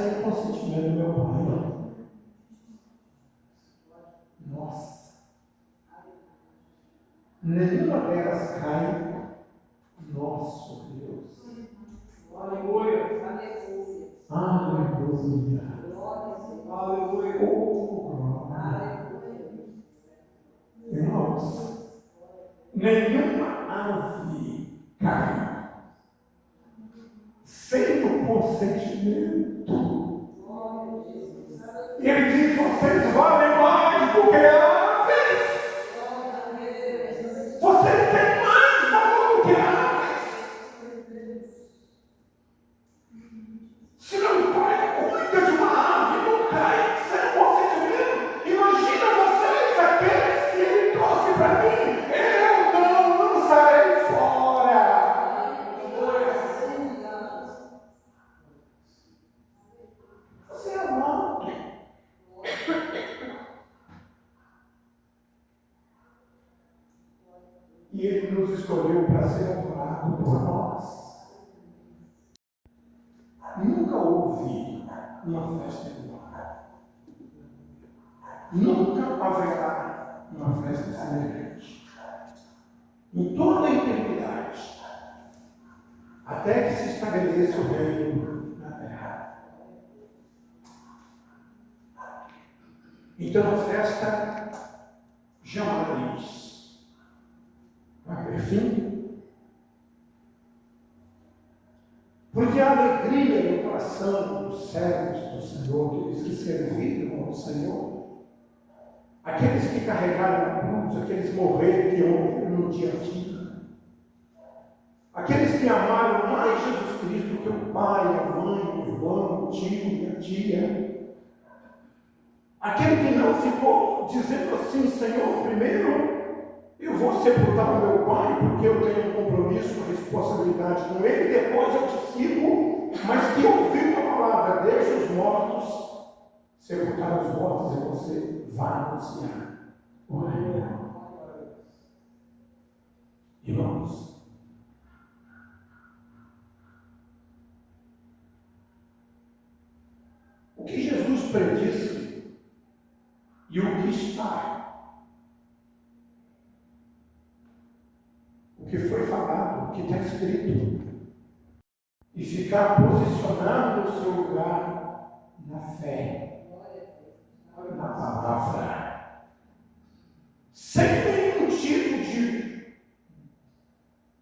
sem o consentimento do meu pai. Nossa! Nenhuma delas cai. Nosso Deus! Aleluia! Aleluia! Aleluia! Oh, glória! Irmãos, nenhuma ave cai sem o consentimento. Ele diz: vocês valem mais do que aves. Vocês têm mais valor do que aves. Se não pai cuida de uma ave, não cai sem consentimento. Imagina vocês, aqueles que ele trouxe para mim. Eu não lançarei fora. Você é amado. E ele nos escolheu para ser adorado por nós. Nunca houve uma festa igual. Nunca haverá uma festa semelhante. Em toda a eternidade, até que se estabeleça o reino na terra. Então a festa jamais vai ter fim, porque a alegria no coração dos servos do Senhor, aqueles que serviram ao Senhor, aqueles que carregaram a cruz, aqueles morreram que morreram no dia a dia, aqueles que amaram mais Jesus Cristo que o pai, a mãe, o irmão, o tio e a tia, aquele que não ficou dizendo assim: Senhor, primeiro eu vou sepultar o meu pai, porque eu tenho um compromisso, uma responsabilidade com ele, depois eu te sigo, mas que ouviu a palavra: deixa os mortos sepultar os mortos, e você vai anunciar o reino. Irmãos, o que Jesus predisse e o que está, o que foi falado, o que está escrito, e ficar posicionado no seu lugar na fé, na palavra, sem nenhum tipo de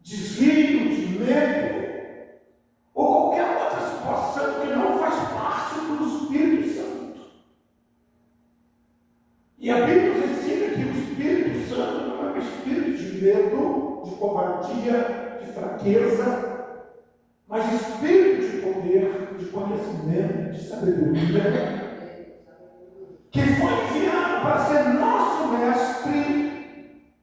desvio, de medo, ou qualquer outra situação que não faz parte do Espírito Santo. E a Bíblia nos ensina que o Espírito Santo não é um espírito de medo, de covardia, de fraqueza, mas espírito de poder, de conhecimento, de sabedoria, que foi enviado para ser nosso mestre,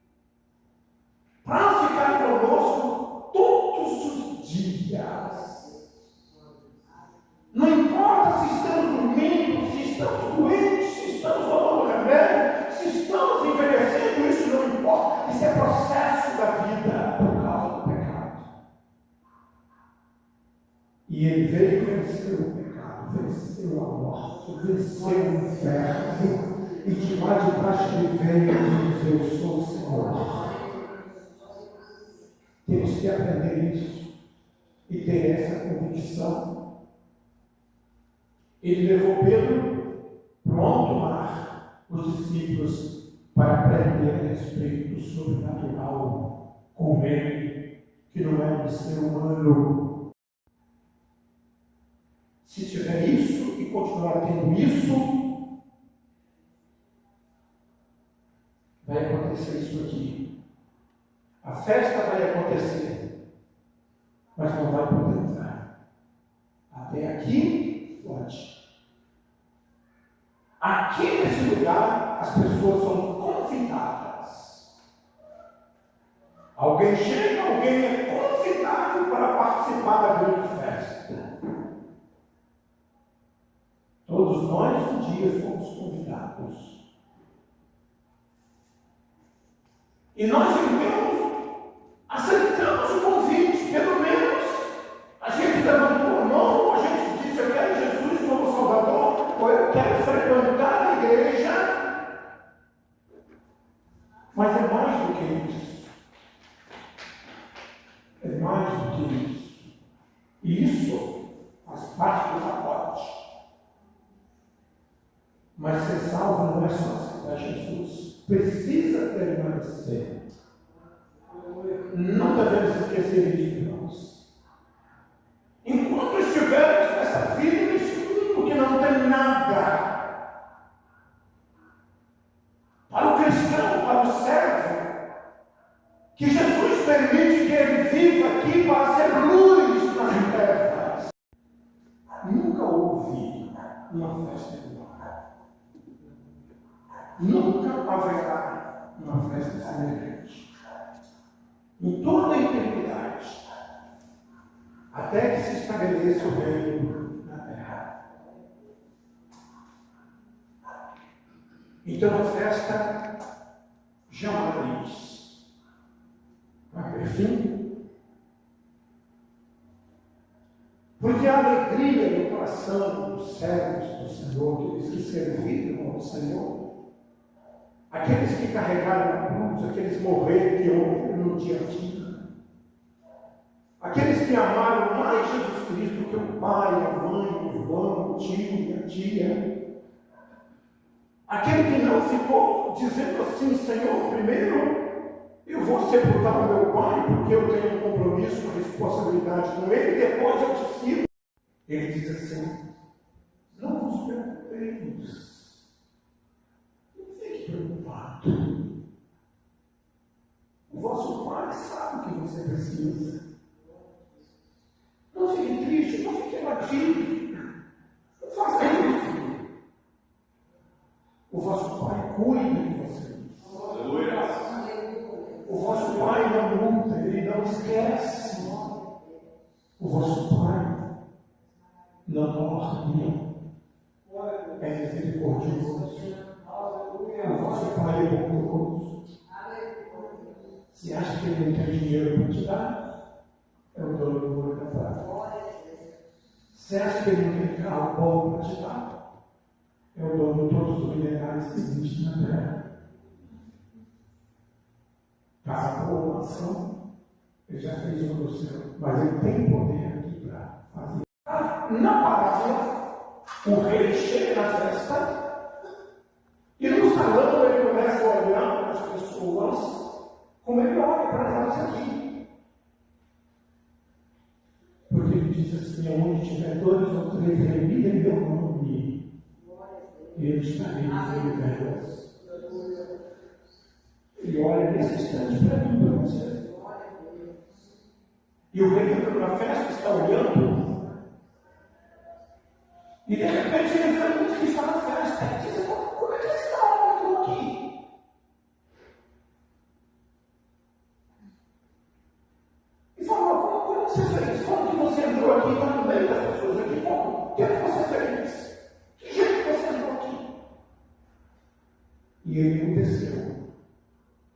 para ficar conosco todos os dias. Não importa se estamos dormindo, se estamos doentes, se estamos tomando remédio, se estamos envelhecendo, isso não importa. Isso é processo da vida por causa do pecado. E ele veio vencer o pecado, venceu a morte, venceu o inferno. E de lá de baixo ele veio e diz: eu sou o Senhor. Temos que aprender isso e ter essa convicção. Ele levou Pedro para o alto mar, os discípulos, para aprender a respeito do sobrenatural com ele, que não é um ser humano. Se tiver isso e continuar tendo isso, vai acontecer isso aqui. A festa vai acontecer, mas não vai poder entrar. Até aqui, pode. Aqui nesse lugar, as pessoas são convidadas. Alguém chega, alguém é convidado para participar da grande festa. Todos nós um dia fomos convidados. E nós então aceitamos o convite, pelo menos a gente levantou a mão, a gente disse: eu quero Jesus como que isso. É mais do que isso. E isso faz parte do pacote. Mas ser salvo não é só aceitar Jesus. Precisa permanecer. Não devemos esquecer disso, irmãos. Enquanto estivermos nessa vida, nesse mundo que não tem nada, para o cristão, para o servo, que Jesus permite que ele viva aqui para ser luz nas trevas. Nunca houve uma festa igual. Nunca haverá uma festa semelhante. Em toda a eternidade, até que se estabeleça o reino na terra. Então a festa jamais vai ter fim, porque a alegria no coração dos servos do Senhor, aqueles que serviram ao Senhor, aqueles que carregaram a cruz, aqueles morreram no dia a dia, aqueles que amaram mais Jesus Cristo que o pai, a mãe, o irmão, o tio e a tia, aquele que não ficou dizendo assim: Senhor, primeiro eu vou sepultar o meu pai porque eu tenho um compromisso, uma responsabilidade com ele, depois eu te sigo. Ele diz assim: não vos preocupeis, não fique preocupado. O vosso pai sabe o que você precisa. Não fique triste, não fique abatido. Não faça isso. O vosso pai cuida de vocês. O vosso pai não multa, ele não esquece. O vosso pai não morre, é misericordioso. O vosso pai é bondoso. Você acha que ele não tem dinheiro para te dar? É o dono do ouro da prata. Você acha que ele não tem carro bom para te dar? É o dono de todos os minerais que existem na terra. Casa boa, mansão, ele já fez uma do céu, mas ele tem poder aqui para fazer. Na parábola, o rei chega na festa e no salão ele começa a olhar para as pessoas como ele olha para nós aqui. Porque ele diz assim: onde tiver 2 ou 3 reunidos em meu nome, eu estarei no meio delas. Ele olha nesse instante para mim, para você. E o rei entrando na festa está olhando. E de repente ele vê muitos que estão na festa. Ele diz: como é que esse cara entrou aqui? E fala: como você fez? Como que você entrou aqui? Está no meio das pessoas aqui? Como? O que você fez? Que jeito que você entrou aqui? E ele desceu.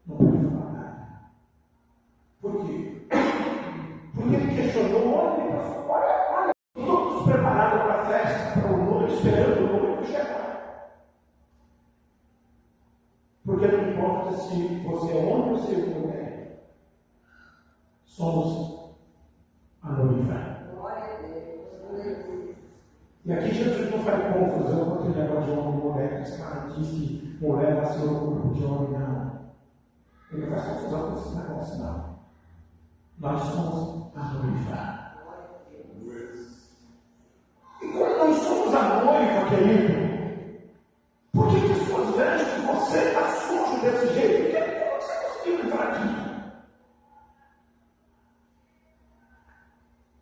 Não pode falar nada. Por quê? Porque ele questionou: olha, todos preparados para a festa, para o noivo, esperando o noivo chegar. Porque não importa se você é homem ou se é mulher, somos a noiva. E aqui Jesus não faz confusão com aquele negócio de homem e mulher, que os caras dizem que mulher nasceu no corpo de homem, não. Ele não faz confusão com esse negócio, não. Nós somos a noiva. E quando nós somos a noiva, querido, por que as pessoas veem que você está sujo desse jeito? Como você conseguiu entrar aqui?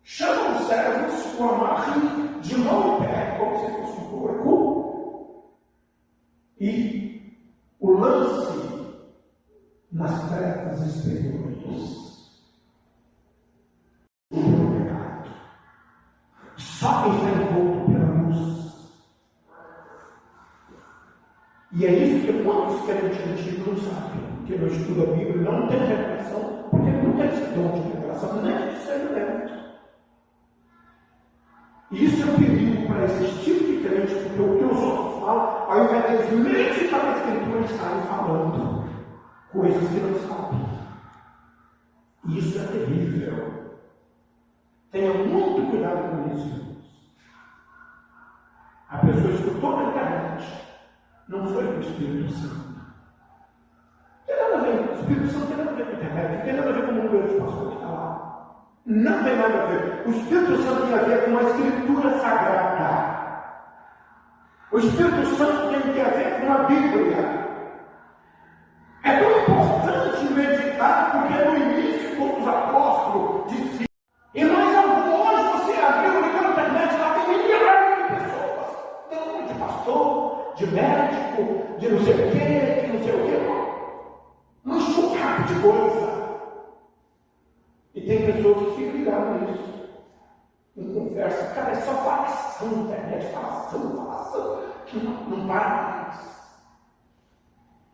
Chamam os servos, o amarram de mão e pé, como se fosse um porco, e o lance nas trevas exteriores. O meu pecado. Só quem está envolto pela luz. E é isso que muitos crentes antigos não sabem. Porque não estuda a Bíblia, não tem revelação, porque não tem esse dom de revelação, nem de discernimento. E isso é um perigo para esse tipo de crente, porque o que os outros falam, ao invés de eles meditar na Escritura, eles saem falando. coisas que não sabem. E isso é terrível. Tenha muito cuidado com isso, irmãos. A pessoa escutou na internet, não foi com o Espírito Santo. Não tem nada a ver, o Espírito Santo tem nada a ver com a internet, não tem nada a ver com o meu de pastor que está lá. Não tem nada a ver. O Espírito Santo tem a ver com a Escritura Sagrada. O Espírito Santo tem a ver com a Bíblia. É tão importante meditar, porque no início, quando os apóstolos disseram, e nós hoje você abriu na internet, lá tem milhares de pessoas, tem um nome de pastor, de médico, de não sei o quê, de não sei o quê, um enxurrado de coisa. E tem pessoas que ficam ligadas nisso. Não conversa, cara, é só falação na internet, falação, que não para mais.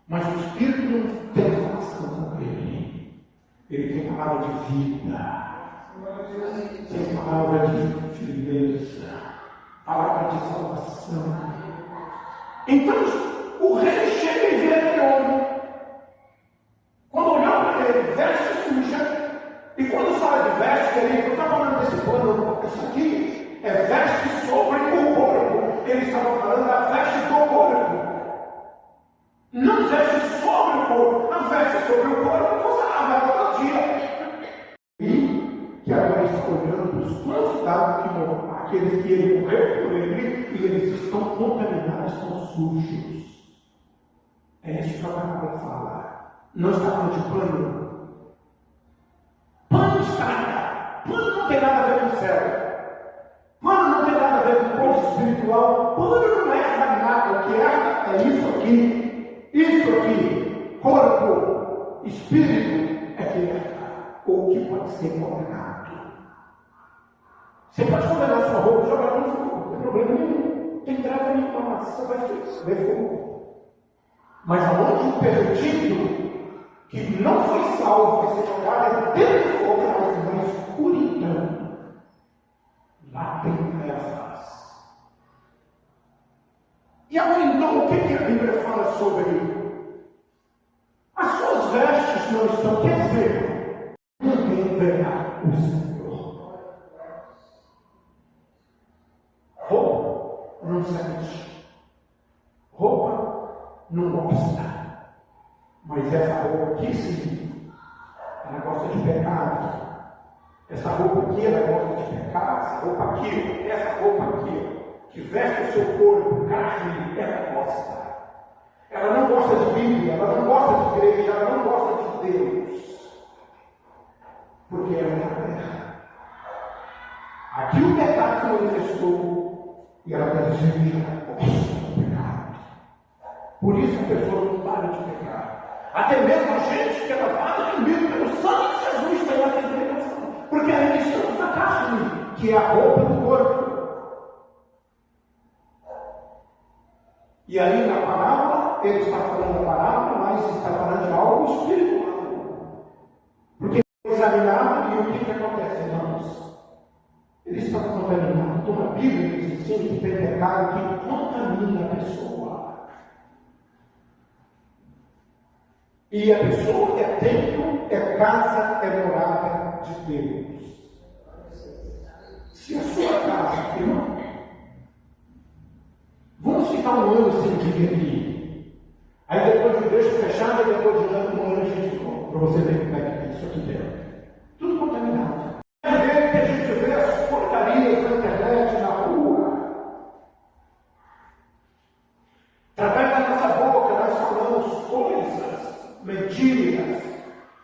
Mas o Espírito não tem relação com ele. Ele tem palavra de vida. Tem palavra de firmeza. Palavra de salvação. Então, o rei chega e vê aquele homem. Quando olhar para ele, veste suja. E quando fala de veste, ele não está falando desse pano. Isso aqui é veste sobre o corpo. Ele estava falando da veste do corpo. Não veste sobre o corpo, não veste sobre o corpo, você lava todo dia. E que agora está olhando os convidados que morreram, aqueles que ele morreu por ele, e eles estão contaminados, estão sujos. É isso que eu acabo de falar. Não está falando de pano. Pano estraga. Pano não tem nada a ver com o céu. Pano não tem nada a ver com o corpo espiritual. Pano não é nada. O que é isso aqui. Isso aqui, corpo, espírito, é que é o que pode ser condenado. Você pode condenar sua roupa, jogar no fogo, não tem problema nenhum. Tem treva nenhuma, você vai ver fogo. Mas aonde o perdido, que não foi salvo, vai ser jogado dentro do fogo, mas na escuridão. Lá tem trevas. E agora então, o que a Bíblia fala sobre as suas vestes não estão, quer dizer, ninguém verá o Senhor. Roupa não sente, roupa não gosta, mas essa roupa aqui sim, ela gosta de pecado. Essa roupa aqui, ela gosta de pecado, essa roupa aqui, que veste o seu corpo, carne, ela gosta. Ela não gosta de Bíblia, ela não gosta de igreja, ela não gosta de Deus. Porque ela é a terra. Aqui o pecado se manifestou e ela deseja o pecado. Por isso a pessoa não para de pecar. Até mesmo a gente que ela fala que pelo sangue de Jesus tem essa libertação. Porque ainda estamos na carne, que é a roupa do corpo. E aí na parábola, ele está falando da parábola, mas está falando de algo espiritual. Porque examinado e o que acontece, irmãos? Ele está contaminado. Então a Bíblia nos ensina que tem pecado que contamina a pessoa. E a pessoa é templo, é casa, é morada de Deus. Se a sua casa, irmão, vamos ficar um ano sem viver aqui. Aí depois de deixo fechado, e depois de um ano a gente compra. Para você ver como é que é isso aqui dentro. Tudo contaminado. É ver que a gente vê as porcarias na internet, na rua. Através da nossa boca nós falamos coisas, mentiras,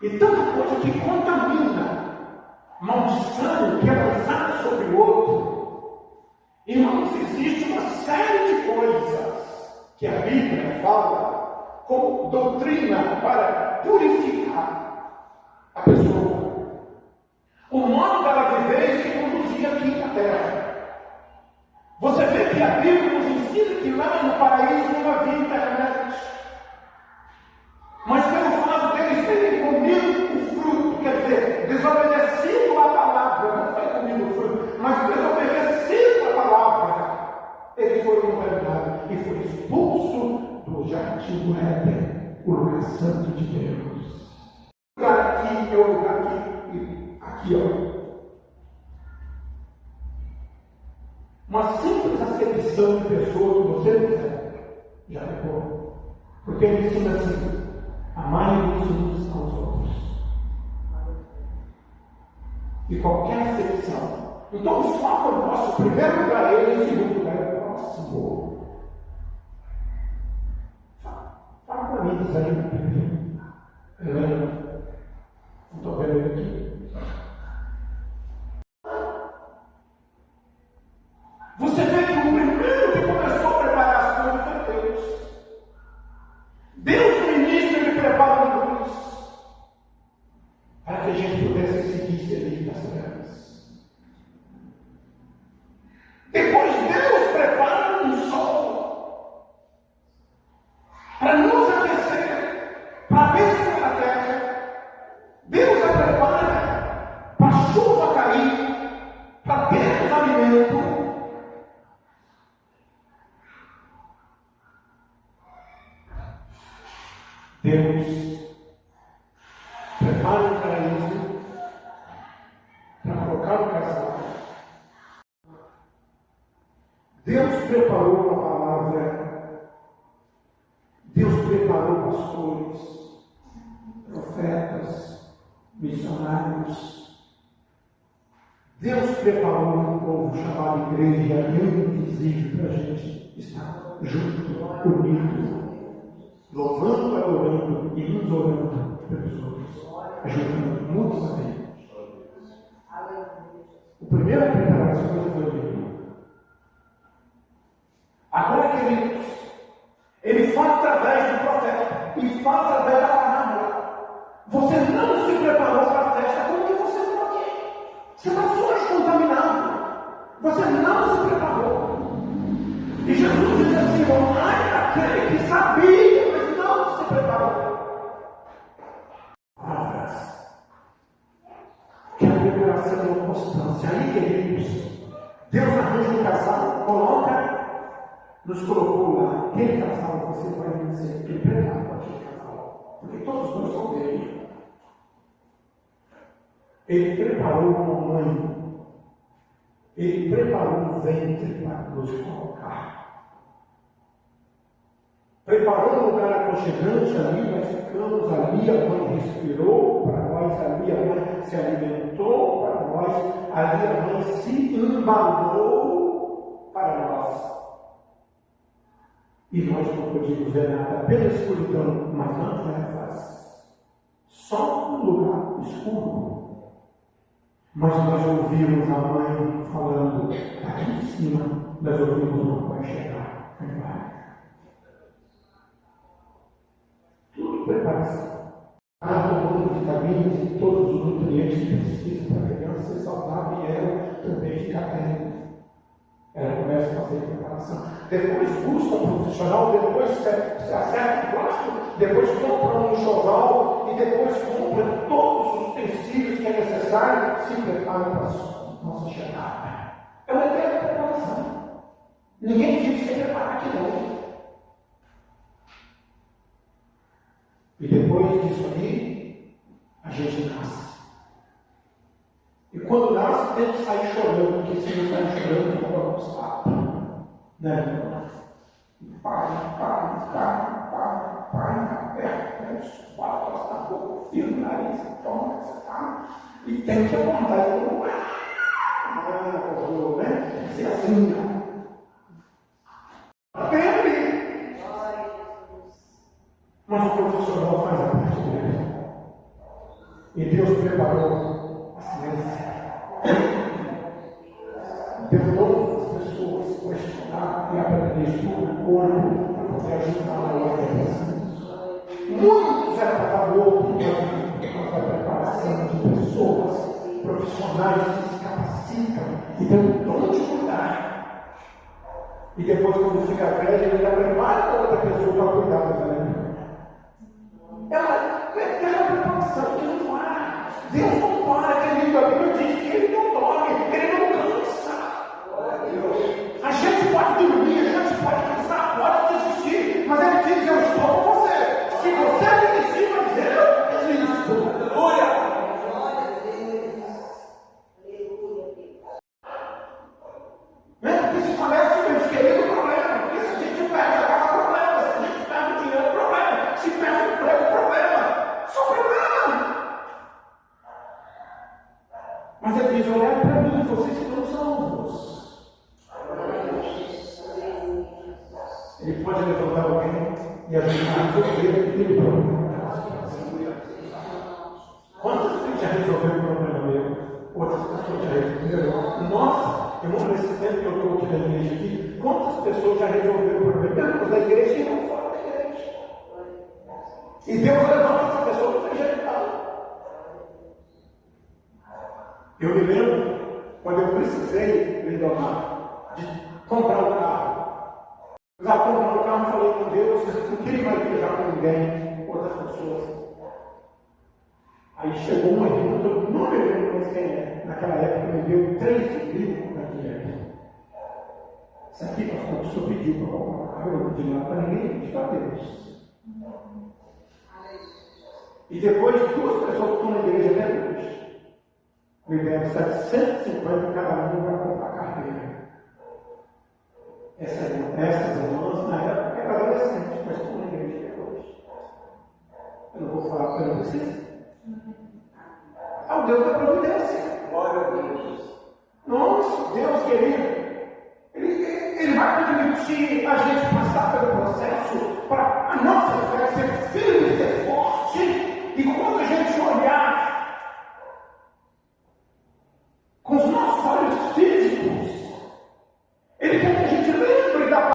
e tanta coisa que contamina. Maldição que é lançada sobre o outro. Irmãos, existe uma série de coisas que a Bíblia fala como doutrina para purificar a pessoa. O modo dela viver e se conduzir aqui na terra. Você vê que a Bíblia nos ensina que lá no paraíso não havia internet. Mas pelo fato deles terem comido o fruto, quer dizer, desobedecido a palavra, não foi comido o fruto, mas desobedecido a palavra, eles foram contaminados e foram expulsos do jardim do Éden. o lugar santo de Deus. O lugar aqui é o lugar aqui, ó. Uma simples acepção de pessoa que você fizer, já pegou. Porque ele ensina assim: amai-vos uns aos outros. E qualquer acepção. Então o foco é nosso. O primeiro lugar é ele, o segundo lugar é o próximo. Fala para mim, Zé. Helena. Não estou vendo ele aqui. Você vê que o primeiro que começou a preparar as coisas foi Deus. Deus no início ele prepara a luz para que a gente pudesse seguir feliz nessa terra. Depois Deus prepara um sol para nos aquecer, para abençoar a terra. Deus a prepara para a chuva cair, para termos alimento. Deus prepara um paraíso para colocar o casal. Deus preparou a palavra. Deus preparou pastores, profetas, missionários. Deus preparou um povo chamado igreja invisível para a gente estar junto, unido, louvando, adorando e nos orando pelos outros, ajudando mutuamente. O primeiro a preparar as coisas foi Deus. Agora, queridos, ele fala através do profeta e fala através da parábola. Você não se preparou para a festa como que você está aqui. Você está só contaminado. Você não se preparou. E Jesus diz assim: ai daquele que sabia, mas não se preparou. Palavras. Que a preparação é uma constância. Aí, queridos, Deus arranja um casal, nos colocou lá. Aquele casal você vai dizer que preparou aquele casal. Porque todos nós somos dele. Ele preparou uma mãe. Ele preparou um ventre para nos colocar. Preparou um lugar aconchegante ali, nós ficamos ali, a mãe respirou para nós, ali a mãe se alimentou para nós, ali a mãe se embalou para nós. E nós não podíamos ver nada pela escuridão, mas não trevas. Só um lugar escuro. Mas nós ouvimos a mãe falando aqui em cima, nós ouvimos uma vai chegar lá embaixo. Tudo preparação. Tomando vitaminas e todos os nutrientes que precisa para a criança ser saudável e ela também ficar bem. Ela começa a fazer preparação. Depois busca um profissional, depois se acerta o plástico, depois compra um enxoval e depois compra todos os utensílios que é necessário, se prepara para a nossa chegada. É uma eterna preparação. Ninguém vive sem preparar aqui não. E depois disso aí, a gente nasce. E quando nasce, tem que sair chorando, porque se não sair chorando, não vai gostar. Né? Pai, aperta, bota na boca, fio, nariz, toma, e tem que apontar ele como né? Tem que ser assim, né? Aprende! Mas o profissional faz a parte dele. E Deus preparou a ciência. Deu todas as pessoas para estudar e aprender tudo o corpo para poder ajudar a organização. Muitos eram para louco para a preparação de pessoas profissionais que se capacitam e têm um dom de cuidar. E depois, quando fica velho, ele ainda prepara outra pessoa para cuidar do velho. Ela quer a preparação que não para. Deus não para, querido. A Bíblia diz que ele não dorme, ele não cansa. A gente pode dormir, a gente pode cansar, pode desistir, mas ele diz: eu estou com você. Se você resolver aquele problema. Quantas vezes já resolveu o problema meu? Outras pessoas já resolveram. Nossa, irmão, nesse tempo que eu estou aqui na igreja aqui, quantas pessoas já resolveram o problema? Dentro da igreja e não fora da igreja. E Deus levanta essa pessoa para rejeitar. Eu me lembro quando eu precisei, Lindomar, de comprar um carro. Eu já comprei um carro e falei com Deus, não queria mais viajar com ninguém, com outras pessoas. Aí chegou uma irmã, eu não me lembro mais quem é, naquela época me deu 3 mil naquele época. Isso aqui, pastor, o senhor pediu para comprar um carro, eu não pedi nada para ninguém, pedi para Deus. E depois 2 pessoas que estão na igreja até hoje me deram 750 cada um para comprar carteira. Essas irmãs, na época, eram adolescentes, mas estão na igreja até hoje. Eu não vou falar para vocês. É o Deus da providência. Glória a Deus. Nossa, Deus querido. Ele vai permitir a gente passar pelo processo para a nossa fé ser firme, ser forte. E quando a gente olhar com os nossos olhos físicos, Ele quer que a gente lembre da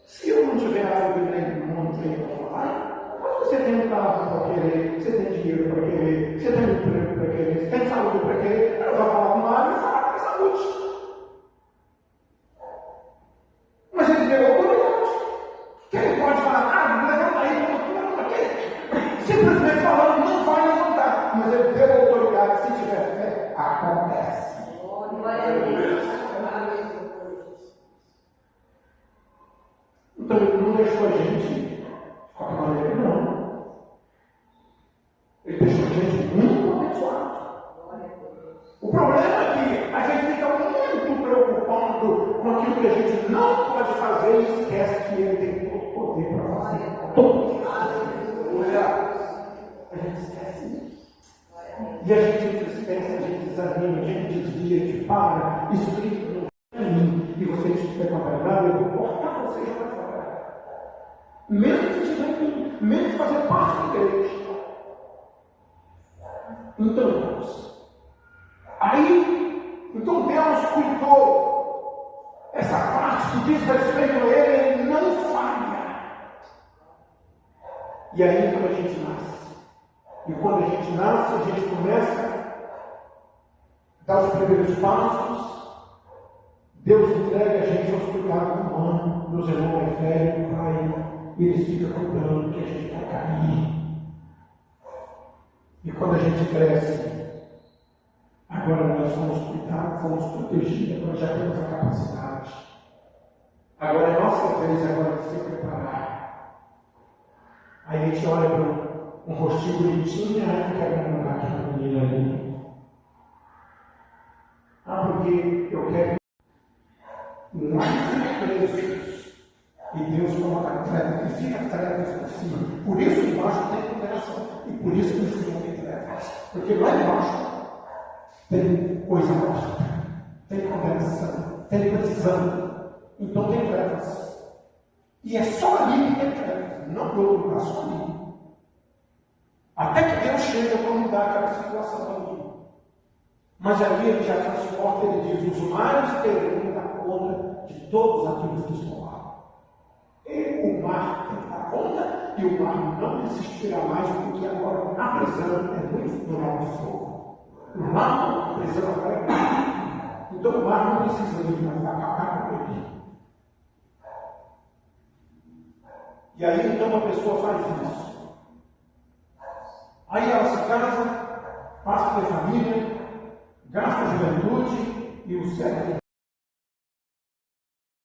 se eu não tiver algo nem muito para falar, mas você tem um carro para querer, você tem dinheiro para querer, você tem emprego para querer, você tem saúde para querer, ela vai falar com o Mário e falar com a saúde. Mas ele deu autoridade. Que ele pode falar, levanta aí, simplesmente falando, não vai levantar. Mas ele deu autoridade, se tiver fé, acontece. Glória a Deus. Então ele não deixou a gente de qualquer maneira, não. Ele deixou a gente muito abençoado. O problema é que a gente fica muito preocupado com aquilo que a gente não pode fazer e esquece que ele tem todo o poder para fazer. A gente esquece isso. E a gente entristece, a gente desanima, a gente desvia, a gente para, explica no caminho, e você estiver com a verdade, eu vou cortar você e jogar fora. Mesmo se estiver em mim, mesmo se fazer parte da igreja. Então, irmãos, então Deus cuidou essa parte que diz respeito a Ele não falha. E aí, quando a gente nasce, e quando a gente nasce, a gente começa a dar os primeiros passos, Deus entrega a gente aos cuidados humanos, dos irmãos mais velhos, do Pai, e eles ficam cuidando que a gente vai cair. E quando a gente cresce, agora nós fomos cuidados, fomos protegidos, agora já temos a capacidade. Agora é nossa vez agora de se preparar. Aí a gente olha para um rostinho bonitinho, eu quero namorar aquela menina ali. Porque eu quero mais presos. E Deus coloca trevas, e fica trevas por cima. Por isso embaixo tem condenação. E por isso em cima tem trevas. Porque lá embaixo tem coisa morta, tem condenação, tem prisão. Então tem trevas. E é só ali que tem trevas, não do outro lugar, só ali. Até que Deus chega para mudar aquela situação ali. Mas ali ele já transporta, ele diz: os mares terão dar conta de todos aqueles que estão lá. E o mar tem que dar conta, e o mar não existirá mais, porque agora a prisão é muito normal de fogo. O mar, a prisão agora é mar. Então o mar não precisa de mais acabar com ele. E aí então a pessoa faz isso. Aí ela se casa, passa pela família, gasta a juventude e o cérebro